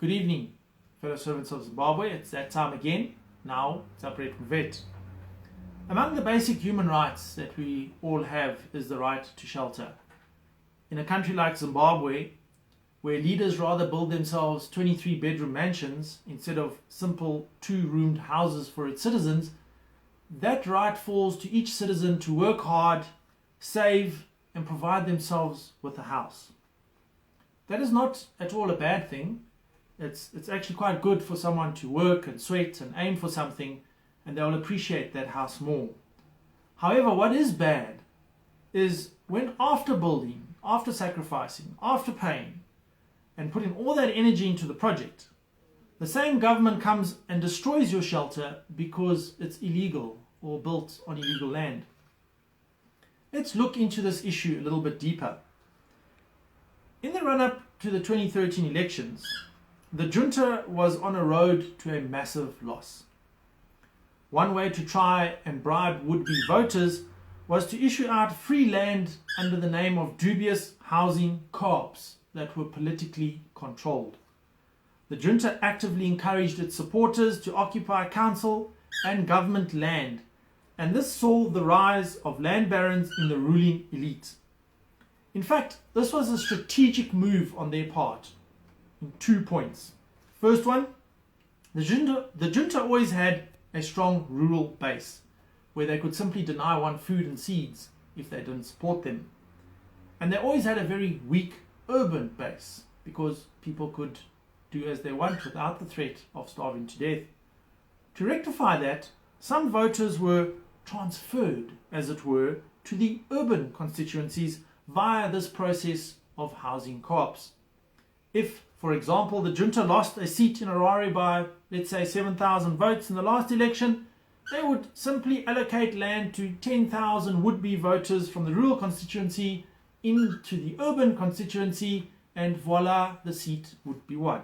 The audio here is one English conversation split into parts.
Good evening, fellow servants of Zimbabwe. It's that time again. Now it's Upright Vet. Among the basic human rights that we all have is the right to shelter. In a country like Zimbabwe, where leaders rather build themselves 23-bedroom mansions instead of simple 2-roomed houses for its citizens, that right falls to each citizen to work hard, save, and provide themselves with a house. That is not at all a bad thing. It's actually quite good for someone to work and sweat and aim for something, and they'll appreciate that house more. However, what is bad is when after building, after sacrificing, after paying, and putting all that energy into the project, the same government comes and destroys your shelter because it's illegal or built on illegal land. Let's look into this issue a little bit deeper. In the run-up to the 2013 elections, the junta was on a road to a massive loss. One way to try and bribe would-be voters was to issue out free land under the name of dubious housing co-ops that were politically controlled. The junta actively encouraged its supporters to occupy council and government land, and this saw the rise of land barons in the ruling elite. In fact, this was a strategic move on their part in 2 points. First one, the junta always had a strong rural base where they could simply deny one food and seeds if they didn't support them. And they always had a very weak urban base because people could do as they want without the threat of starving to death. To rectify that, some voters were transferred, as it were, to the urban constituencies via this process of housing co-ops. If, for example, the junta lost a seat in Harare by, let's say, 7,000 votes in the last election, they would simply allocate land to 10,000 would-be voters from the rural constituency into the urban constituency, and voila, the seat would be won.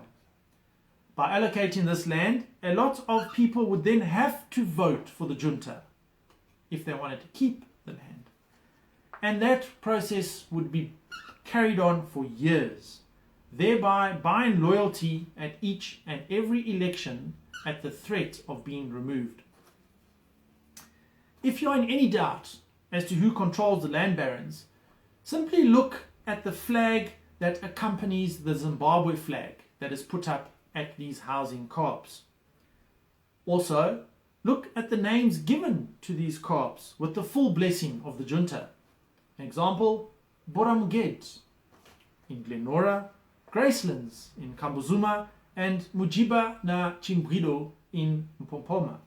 By allocating this land, a lot of people would then have to vote for the junta if they wanted to keep the land. And that process would be carried on for years, thereby buying loyalty at each and every election at the threat of being removed. If you are in any doubt as to who controls the land barons, simply look at the flag that accompanies the Zimbabwe flag that is put up at these housing co-ops. Also, look at the names given to these co-ops with the full blessing of the junta. An example, Boramuged in Glenora, Gracelands in Kambuzuma, and Mujiba na Chimbrido in Mpompoma.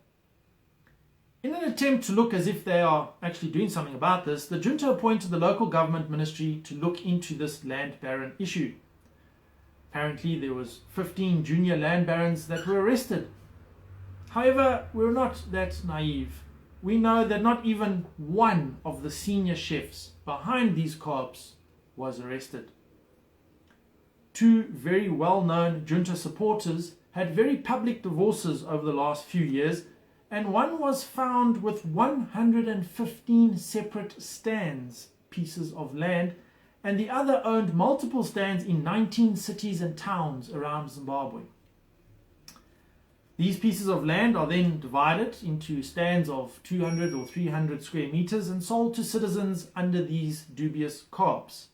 In an attempt to look as if they are actually doing something about this, the junta appointed the local government ministry to look into this land baron issue. Apparently there was 15 junior land barons that were arrested. However, we're not that naive. We know that not even one of the senior chefs behind these co-ops was arrested. 2 very well-known junta supporters had very public divorces over the last few years, and one was found with 115 separate stands, pieces of land, and the other owned multiple stands in 19 cities and towns around Zimbabwe. These pieces of land are then divided into stands of 200 or 300 square meters and sold to citizens under these dubious co-ops.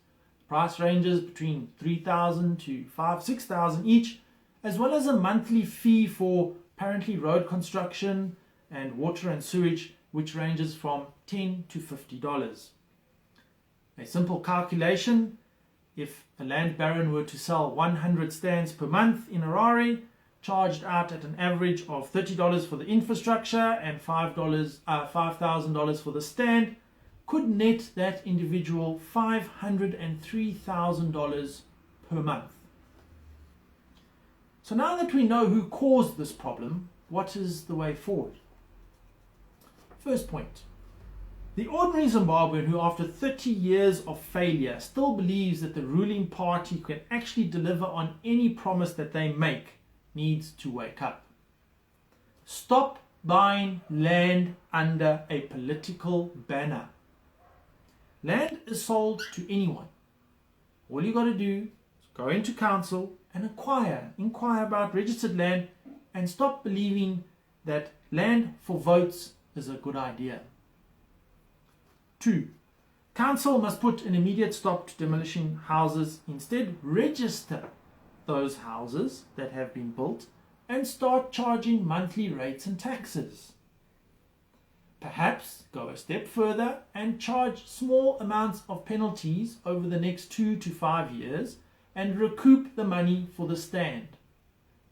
Price ranges between 3,000 to 6,000 each, as well as a monthly fee for apparently road construction and water and sewage, which ranges from $10 to $50. A simple calculation: if a land baron were to sell 100 stands per month in Harare, charged out at an average of $30 for the infrastructure and $5,000 for the stand, could net that individual $503,000 per month. So now that we know who caused this problem, what is the way forward? First point. The ordinary Zimbabwean who, after 30 years of failure, still believes that the ruling party can actually deliver on any promise that they make, needs to wake up. Stop buying land under a political banner. Land is sold to anyone. All you got to do is go into council and inquire about registered land, and stop believing that land for votes is a good idea. 2. Council must put an immediate stop to demolishing houses. Instead, register those houses that have been built and start charging monthly rates and taxes. Perhaps go a step further and charge small amounts of penalties over the next 2 to 5 years and recoup the money for the stand.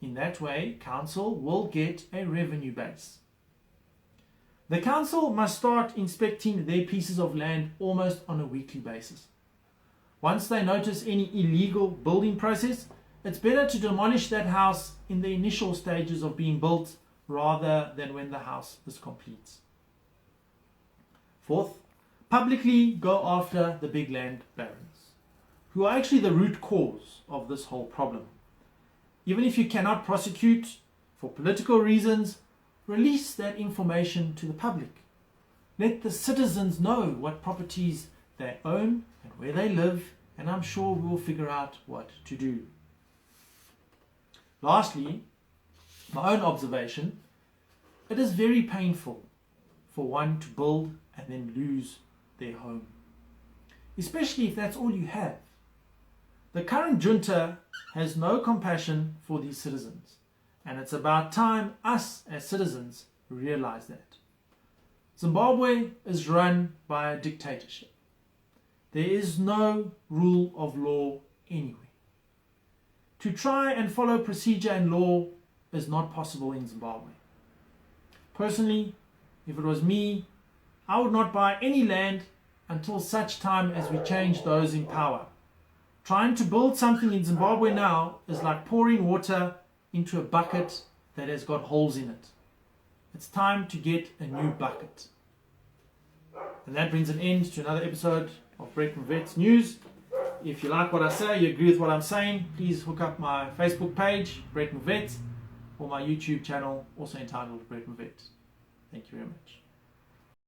In that way, council will get a revenue base. The council must start inspecting their pieces of land almost on a weekly basis. Once they notice any illegal building process, it's better to demolish that house in the initial stages of being built rather than when the house is complete. 4th, publicly go after the big land barons, who are actually the root cause of this whole problem. Even if you cannot prosecute for political reasons, release that information to the public. Let the citizens know what properties they own and where they live, and I'm sure we will figure out what to do. Lastly, my own observation, it is very painful for one to build and then lose their home, especially if that's all you have. The current junta has no compassion for these citizens, and it's about time us as citizens realize that. Zimbabwe is run by a dictatorship. There is no rule of law anywhere. To try and follow procedure and law is not possible in Zimbabwe. Personally, if it was me, I would not buy any land until such time as we change those in power. Trying to build something in Zimbabwe now is like pouring water into a bucket that has got holes in it. It's time to get a new bucket. And that brings an end to another episode of Brett Mvet's News. If you like what I say, you agree with what I'm saying, please hook up my Facebook page, Brett Mvet, or my YouTube channel, also entitled Brett Mvet. Thank you very much.